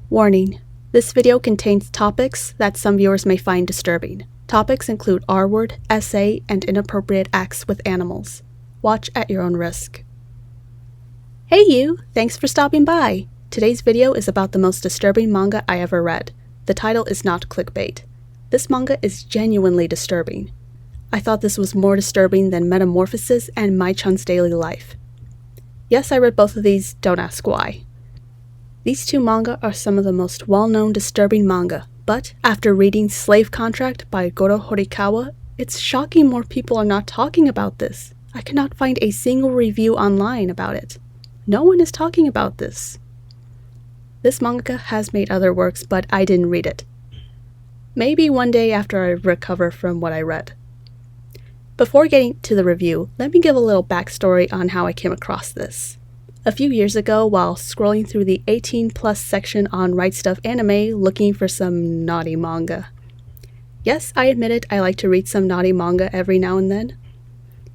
Warning: this video contains topics that some viewers may find disturbing. Topics include R-word, SA, and inappropriate acts with animals. Watch at your own risk. Hey you! Thanks for stopping by! Today's video is about the most disturbing manga I ever read. The title is not clickbait. This manga is genuinely disturbing. I thought this was more disturbing than Metamorphosis and My-chan's Daily Life. Yes, I read both of these, don't ask why. These two manga are some of the most well-known disturbing manga, but after reading Slave Contract by Gorou Horikawa, it's shocking more people are not talking about this. I cannot find a single review online about it. No one is talking about this. This manga has made other works, but I didn't read it. Maybe one day after I recover from what I read. Before getting to the review, let me give a little backstory on how I came across this. A few years ago, while scrolling through the 18+ section on Right Stuff Anime looking for some naughty manga. Yes, I admit it, I like to read some naughty manga every now and then.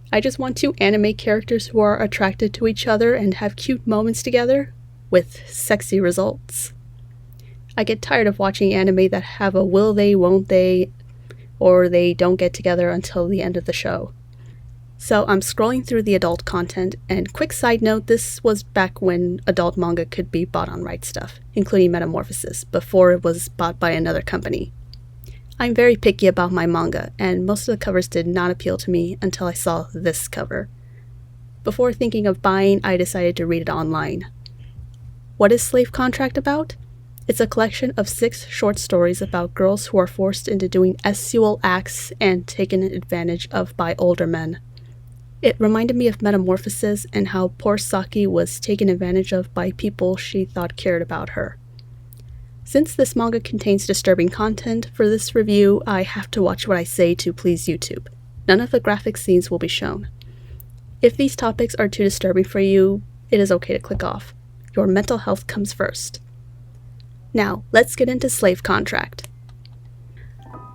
I just want two anime characters who are attracted to each other and have cute moments together, with sexy results. I get tired of watching anime that have a will they, won't they, or they don't get together until the end of the show. So I'm scrolling through the adult content, and quick side note, this was back when adult manga could be bought on Right Stuff, including Metamorphosis, before it was bought by another company. I'm very picky about my manga, and most of the covers did not appeal to me until I saw this cover. Before thinking of buying, I decided to read it online. What is Slave Contract about? It's a collection of 6 short stories about girls who are forced into doing sexual acts and taken advantage of by older men. It reminded me of Metamorphosis and how poor Saki was taken advantage of by people she thought cared about her. Since this manga contains disturbing content, for this review I have to watch what I say to please YouTube. None of the graphic scenes will be shown. If these topics are too disturbing for you, it is okay to click off. Your mental health comes first. Now, let's get into Slave Contract.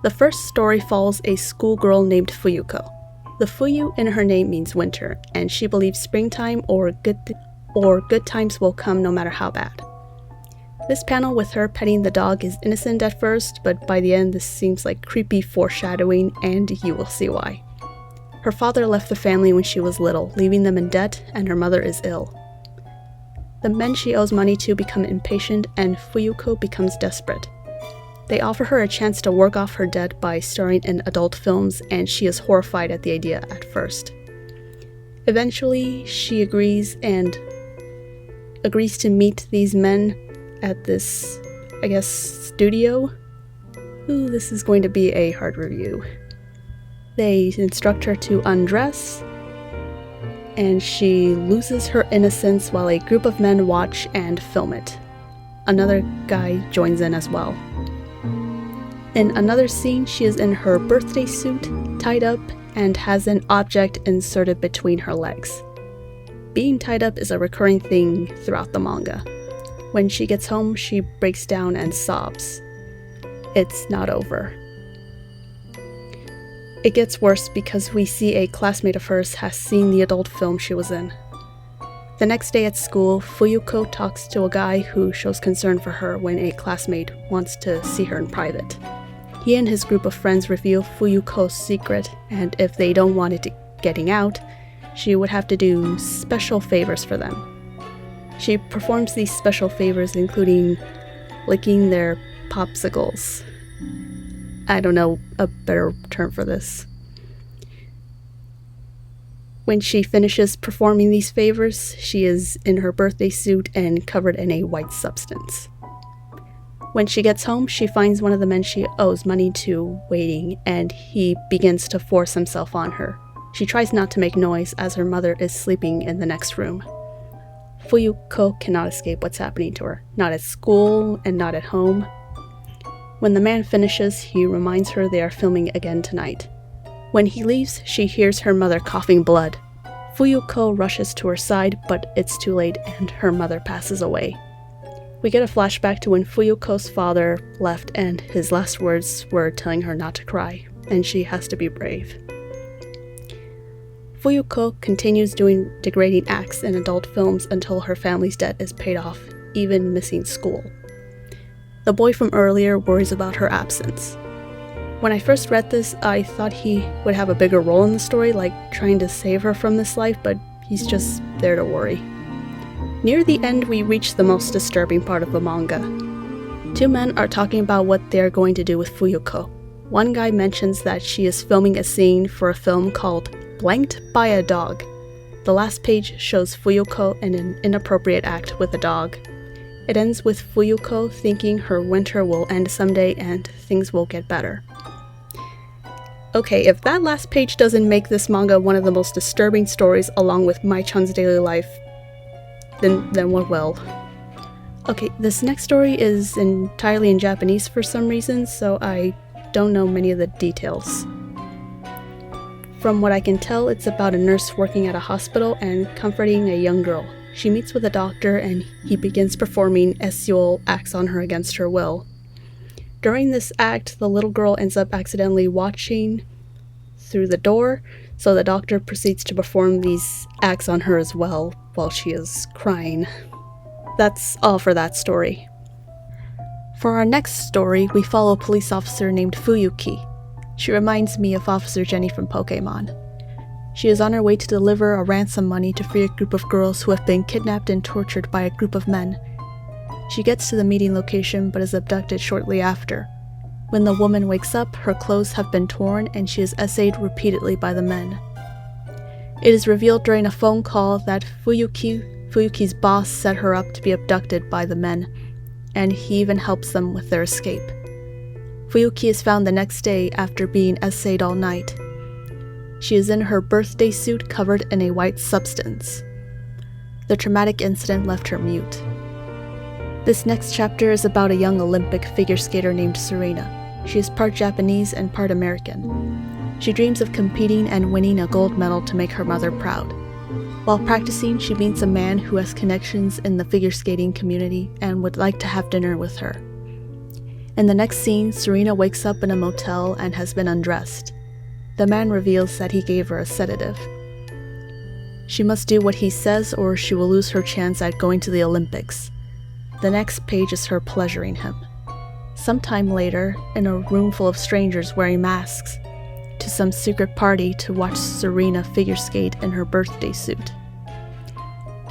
The first story follows a schoolgirl named Fuyuko. The Fuyu in her name means winter, and she believes springtime or good times will come no matter how bad. This panel with her petting the dog is innocent at first, but by the end this seems like creepy foreshadowing, and you will see why. Her father left the family when she was little, leaving them in debt, and her mother is ill. The men she owes money to become impatient, and Fuyuko becomes desperate. They offer her a chance to work off her debt by starring in adult films, and she is horrified at the idea at first. Eventually, she agrees to meet these men at this, studio. Ooh, this is going to be a hard review. They instruct her to undress, and she loses her innocence while a group of men watch and film it. Another guy joins in as well. In another scene, she is in her birthday suit, tied up, and has an object inserted between her legs. Being tied up is a recurring thing throughout the manga. When she gets home, she breaks down and sobs. It's not over. It gets worse because we see a classmate of hers has seen the adult film she was in. The next day at school, Fuyuko talks to a guy who shows concern for her when a classmate wants to see her in private. He and his group of friends reveal Fuyuko's secret, and if they don't want it getting out, she would have to do special favors for them. She performs these special favors including licking their popsicles. I don't know a better term for this. When she finishes performing these favors, she is in her birthday suit and covered in a white substance. When she gets home, she finds one of the men she owes money to waiting, and he begins to force himself on her. She tries not to make noise as her mother is sleeping in the next room. Fuyuko cannot escape what's happening to her, not at school and not at home. When the man finishes, he reminds her they are filming again tonight. When he leaves, she hears her mother coughing blood. Fuyuko rushes to her side, but it's too late and her mother passes away. We get a flashback to when Fuyuko's father left and his last words were telling her not to cry, and she has to be brave. Fuyuko continues doing degrading acts in adult films until her family's debt is paid off, even missing school. The boy from earlier worries about her absence. When I first read this, I thought he would have a bigger role in the story, like trying to save her from this life, but he's just there to worry. Near the end, we reach the most disturbing part of the manga. Two men are talking about what they're going to do with Fuyuko. One guy mentions that she is filming a scene for a film called Blanked by a Dog. The last page shows Fuyuko in an inappropriate act with a dog. It ends with Fuyuko thinking her winter will end someday and things will get better. Okay, if that last page doesn't make this manga one of the most disturbing stories along with Mai-chan's daily life, then what will? Okay, this next story is entirely in Japanese for some reason, so I don't know many of the details. From what I can tell, it's about a nurse working at a hospital and comforting a young girl. She meets with a doctor and he begins performing sexual acts on her against her will. During this act, the little girl ends up accidentally watching through the door, so the doctor proceeds to perform these acts on her as well while she is crying. That's all for that story. For our next story, we follow a police officer named Fuyuki. She reminds me of Officer Jenny from Pokemon. She is on her way to deliver a ransom money to free a group of girls who have been kidnapped and tortured by a group of men. She gets to the meeting location but is abducted shortly after. When the woman wakes up, her clothes have been torn and she is essayed repeatedly by the men. It is revealed during a phone call that Fuyuki's boss set her up to be abducted by the men, and he even helps them with their escape. Fuyuki is found the next day after being essayed all night. She is in her birthday suit covered in a white substance. The traumatic incident left her mute. This next chapter is about a young Olympic figure skater named Serena. She is part Japanese and part American. She dreams of competing and winning a gold medal to make her mother proud. While practicing, she meets a man who has connections in the figure skating community and would like to have dinner with her. In the next scene, Serena wakes up in a motel and has been undressed. The man reveals that he gave her a sedative. She must do what he says or she will lose her chance at going to the Olympics. The next page is her pleasuring him. Sometime later, in a room full of strangers wearing masks, to some secret party to watch Serena figure skate in her birthday suit.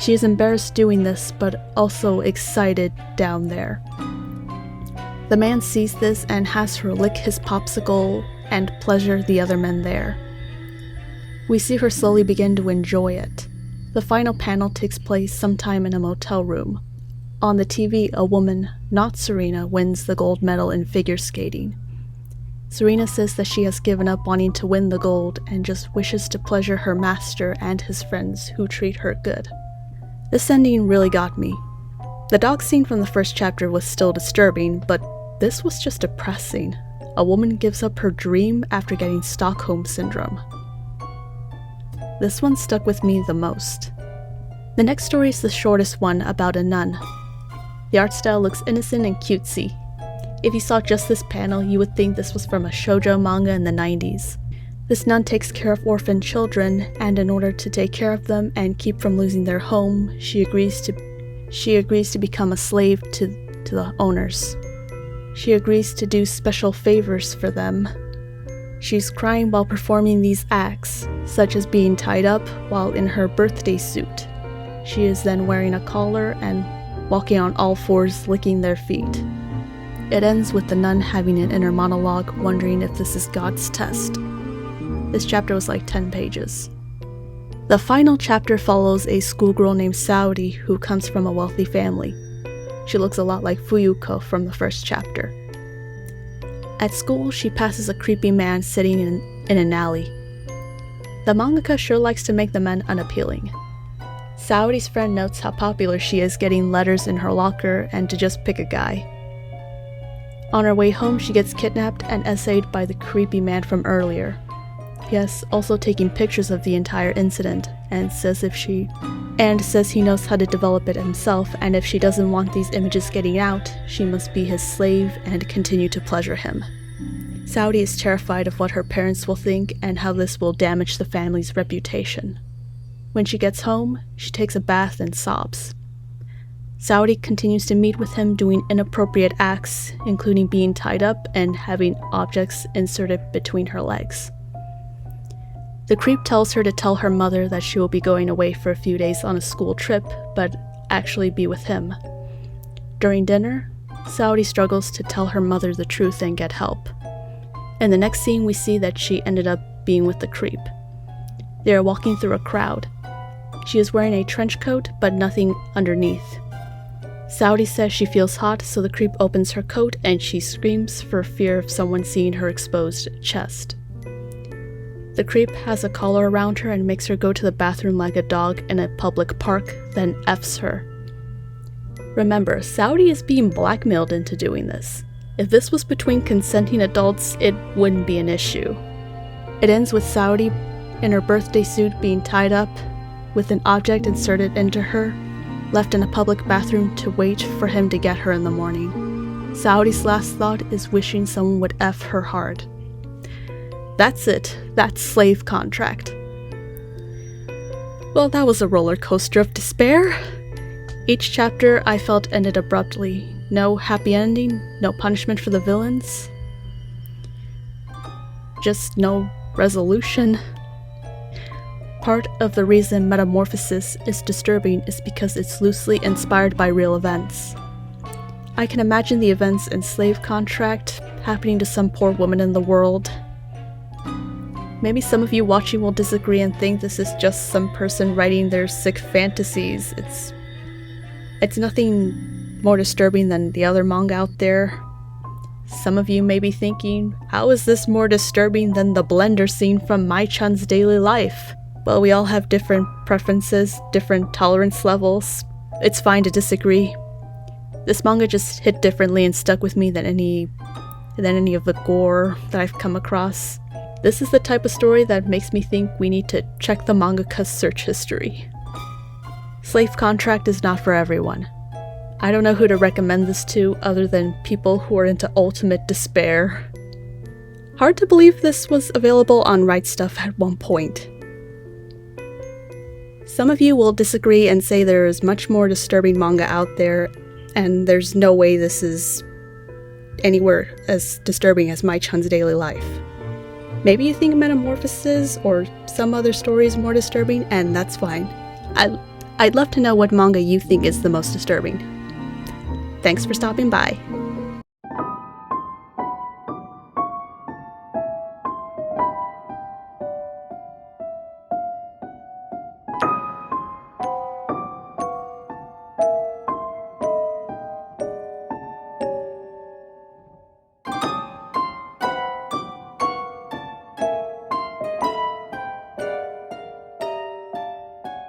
She is embarrassed doing this, but also excited down there. The man sees this and has her lick his popsicle and pleasure the other men there. We see her slowly begin to enjoy it. The final panel takes place sometime in a motel room. On the TV, a woman, not Serena, wins the gold medal in figure skating. Serena says that she has given up wanting to win the gold and just wishes to pleasure her master and his friends who treat her good. This ending really got me. The dog scene from the first chapter was still disturbing, but this was just depressing. A woman gives up her dream after getting Stockholm Syndrome. This one stuck with me the most. The next story is the shortest one, about a nun. The art style looks innocent and cutesy. If you saw just this panel, you would think this was from a shoujo manga in the 90s. This nun takes care of orphan children, and in order to take care of them and keep from losing their home, she agrees to become a slave to the owners. She agrees to do special favors for them. She's crying while performing these acts, such as being tied up while in her birthday suit. She is then wearing a collar and walking on all fours, licking their feet. It ends with the nun having an inner monologue, wondering if this is God's test. This chapter was like 10 pages. The final chapter follows a schoolgirl named Saori who comes from a wealthy family. She looks a lot like Fuyuko from the first chapter. At school, she passes a creepy man sitting in an alley. The mangaka sure likes to make the men unappealing. Saori's friend notes how popular she is getting letters in her locker and to just pick a guy. On her way home, she gets kidnapped and essayed by the creepy man from earlier. Yes, also taking pictures of the entire incident, and says he knows how to develop it himself, and if she doesn't want these images getting out, she must be his slave and continue to pleasure him. Saori is terrified of what her parents will think and how this will damage the family's reputation. When she gets home, she takes a bath and sobs. Saori continues to meet with him doing inappropriate acts, including being tied up and having objects inserted between her legs. The creep tells her to tell her mother that she will be going away for a few days on a school trip, but actually be with him. During dinner, Saori struggles to tell her mother the truth and get help. In the next scene, we see that she ended up being with the creep. They are walking through a crowd. She is wearing a trench coat, but nothing underneath. Saori says she feels hot, so the creep opens her coat and she screams for fear of someone seeing her exposed chest. The creep has a collar around her and makes her go to the bathroom like a dog in a public park, then F's her. Remember, Saori is being blackmailed into doing this. If this was between consenting adults, it wouldn't be an issue. It ends with Saori in her birthday suit being tied up, with an object inserted into her, left in a public bathroom to wait for him to get her in the morning. Saori's last thought is wishing someone would F her hard. That's it. That's slave contract. Well, that was a roller coaster of despair. Each chapter I felt ended abruptly. No happy ending, no punishment for the villains. Just no resolution. Part of the reason Metamorphosis is disturbing is because it's loosely inspired by real events. I can imagine the events in Slave Contract happening to some poor woman in the world. Maybe some of you watching will disagree and think this is just some person writing their sick fantasies. It's nothing more disturbing than the other manga out there. Some of you may be thinking, how is this more disturbing than the blender scene from Mai-chan's daily life? Well, we all have different preferences, different tolerance levels. It's fine to disagree. This manga just hit differently and stuck with me than any of the gore that I've come across. This is the type of story that makes me think we need to check the mangaka's search history. Slave Contract is not for everyone. I don't know who to recommend this to other than people who are into ultimate despair. Hard to believe this was available on Right Stuff at one point. Some of you will disagree and say there is much more disturbing manga out there, and there's no way this is anywhere as disturbing as Mai-chan's daily life. Maybe you think Metamorphosis or some other story is more disturbing, and that's fine. I'd love to know what manga you think is the most disturbing. Thanks for stopping by.